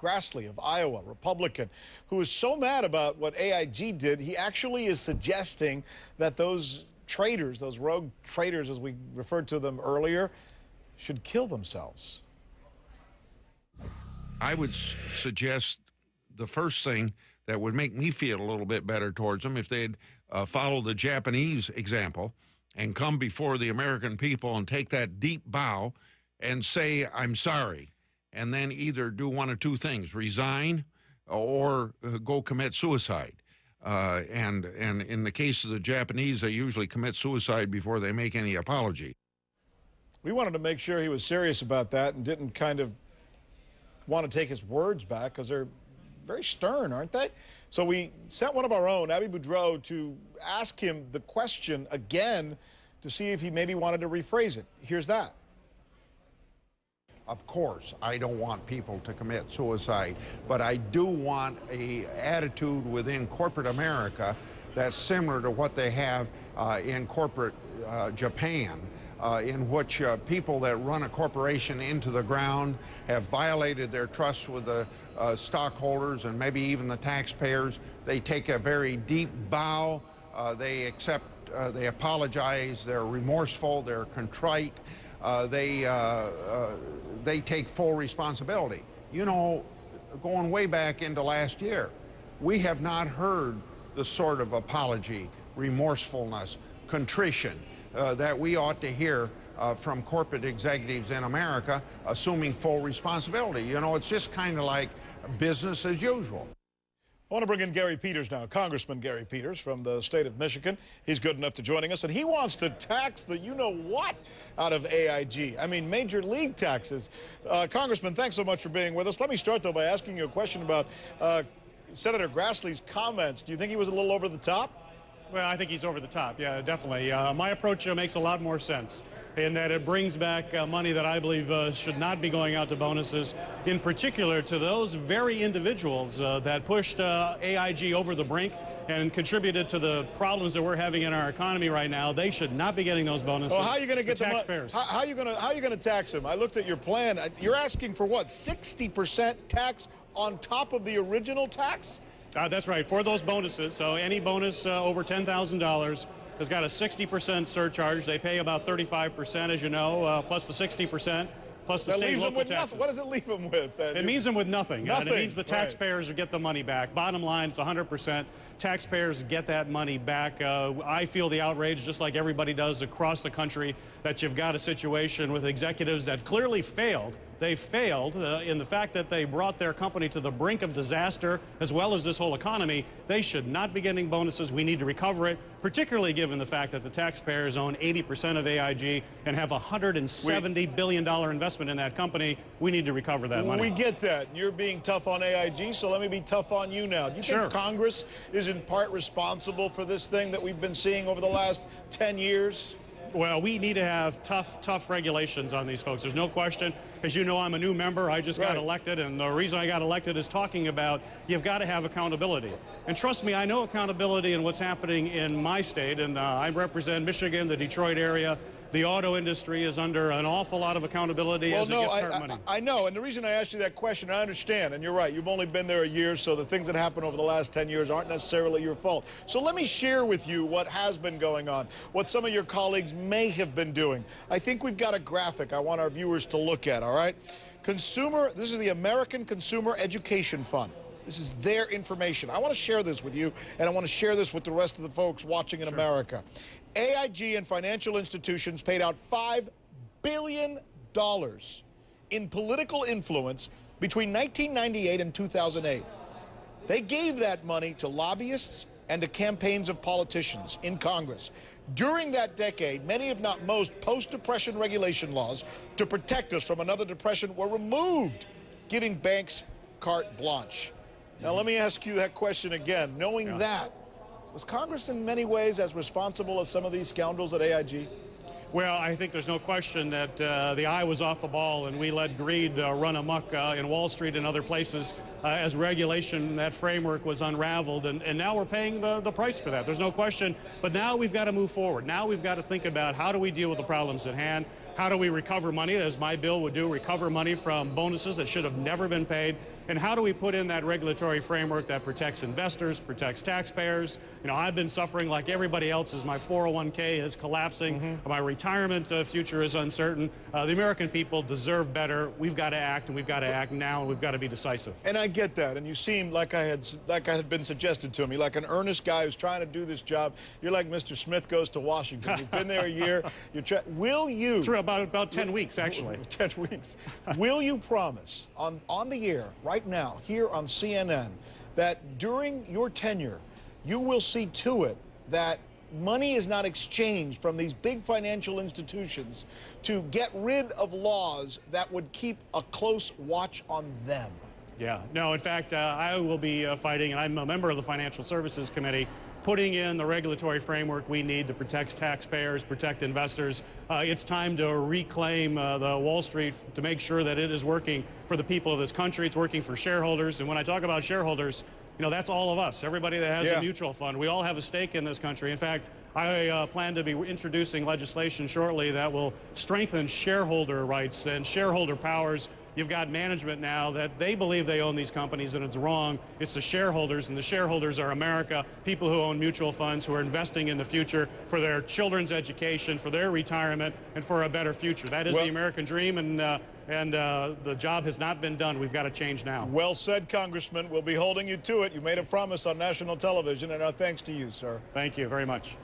Grassley of Iowa, Republican, who is so mad about what AIG did, he actually is suggesting that those traitors, those rogue traitors as we referred to them earlier, should kill themselves. I would suggest the first thing that would make me feel a little bit better towards them if they'd follow the Japanese example and come before the American people and take that deep bow and say, I'm sorry, and then either do one of two things, resign or go commit suicide. And in the case of the Japanese, they usually commit suicide before they make any apology. We wanted to make sure he was serious about that and didn't kind of want to take his words back, because they're very stern, aren't they? So we sent one of our own, Abby Boudreau, to ask him the question again to see if he maybe wanted to rephrase it. Here's that. Of course, I don't want people to commit suicide, but I do want an attitude within corporate America that's similar to what they have in corporate Japan, in which people that run a corporation into the ground have violated their trust with the stockholders and maybe even the taxpayers. They take a very deep bow. They accept, they apologize, they're remorseful, they're contrite. They take full responsibility. You know, going way back into last year, we have not heard the sort of apology, remorsefulness, contrition that we ought to hear from corporate executives in America, assuming full responsibility. You know, it's just kind of like business as usual. I want to bring in Gary Peters now, Congressman Gary Peters from the state of Michigan. He's good enough to joining us, and he wants to tax the you-know-what out of AIG. I mean, major league taxes. Congressman, thanks so much for being with us. Let me start, though, by asking you a question about Senator Grassley's comments. Do you think he was a little over the top? Well, I think he's over the top, yeah, definitely. My approach makes a lot more sense in that it brings back money that I believe should not be going out to bonuses, in particular to those very individuals that pushed AIG over the brink and contributed to the problems that we're having in our economy right now. They should not be getting those bonuses. Well, how are you going to get the taxpayers? How are you going to tax them? I looked at your plan. You're asking for what, 60% tax on top of the original tax? That's right, for those bonuses. So any bonus over $10,000 has got a 60% surcharge. They pay about 35%, as you know, plus the 60%, plus the state and local taxes. What does it leave them with? It means them with nothing. Nothing. It means the taxpayers get the money back. Bottom line, it's 100%. Taxpayers get that money back. I feel the outrage, just like everybody does across the country, that you've got a situation with executives that clearly failed. They failed in the fact that they brought their company to the brink of disaster, as well as this whole economy. They should not be getting bonuses. We need to recover it, particularly given the fact that the taxpayers own 80% of AIG and have a $170 billion investment in that company. We need to recover that money. We get that. You're being tough on AIG, so let me be tough on you now. Do you think Congress is in part responsible for this thing that we've been seeing over the last 10 years? Well, we need to have tough regulations on these folks. There's no question. As you know, I'm a new member. I just got elected, and the reason I got elected is talking about you've got to have accountability. And trust me, I know accountability in what's happening in my state, and I represent Michigan, the Detroit area. The auto industry is under an awful lot of accountability as it gets hard money. I know, and the reason I asked you that question, I understand, and you're right, you've only been there a year, so the things that happened over the last 10 years aren't necessarily your fault. So let me share with you what has been going on, what some of your colleagues may have been doing. I think we've got a graphic I want our viewers to look at, all right? This is the American Consumer Education Fund. This is their information. I want to share this with you, and I want to share this with the rest of the folks watching in America. AIG and financial institutions paid out $5 billion in political influence between 1998 and 2008. They gave that money to lobbyists and to campaigns of politicians in Congress. During that decade, many, if not most, post-depression regulation laws to protect us from another depression were removed, giving banks carte blanche. Now, let me ask you that question again. Knowing that, was Congress in many ways as responsible as some of these scoundrels at AIG? Well, I think there's no question that the eye was off the ball, and we let greed run amok in Wall Street and other places as regulation, that framework was unraveled, and now we're paying the price for that. There's no question. But now we've got to move forward. Now we've got to think about how do we deal with the problems at hand? How do we recover money, as my bill would do, recover money from bonuses that should have never been paid? And how do we put in that regulatory framework that protects investors, protects taxpayers? You know, I've been suffering like everybody else as my 401k is collapsing. My retirement future is uncertain. The American people deserve better. We've got to act, and we've got to act now, and we've got to be decisive. And I get that. And you seem like I had been suggested to me, like an earnest guy who's trying to do this job. You're like Mr. Smith goes to Washington. You've been there a year. Will you? It's about 10 weeks, actually. 10 weeks. Will you promise on the air right now here on CNN that during your tenure you will see to it that money is not exchanged from these big financial institutions to get rid of laws that would keep a close watch on them? Yeah, no, in fact, I will be fighting, and I'm a member of the Financial Services Committee, putting in the regulatory framework we need to protect taxpayers, protect investors. It's time to reclaim the Wall Street to make sure that it is working for the people of this country. It's working for shareholders. And when I talk about shareholders, you know, that's all of us, everybody that has a mutual fund. We all have a stake in this country. In fact, I plan to be introducing legislation shortly that will strengthen shareholder rights and shareholder powers. You've got management now that they believe they own these companies, and it's wrong. It's the shareholders, and the shareholders are America, people who own mutual funds, who are investing in the future for their children's education, for their retirement, and for a better future. That is the American dream, and the job has not been done. We've got to change now. Well said, Congressman. We'll be holding you to it. You made a promise on national television, and our thanks to you, sir. Thank you very much.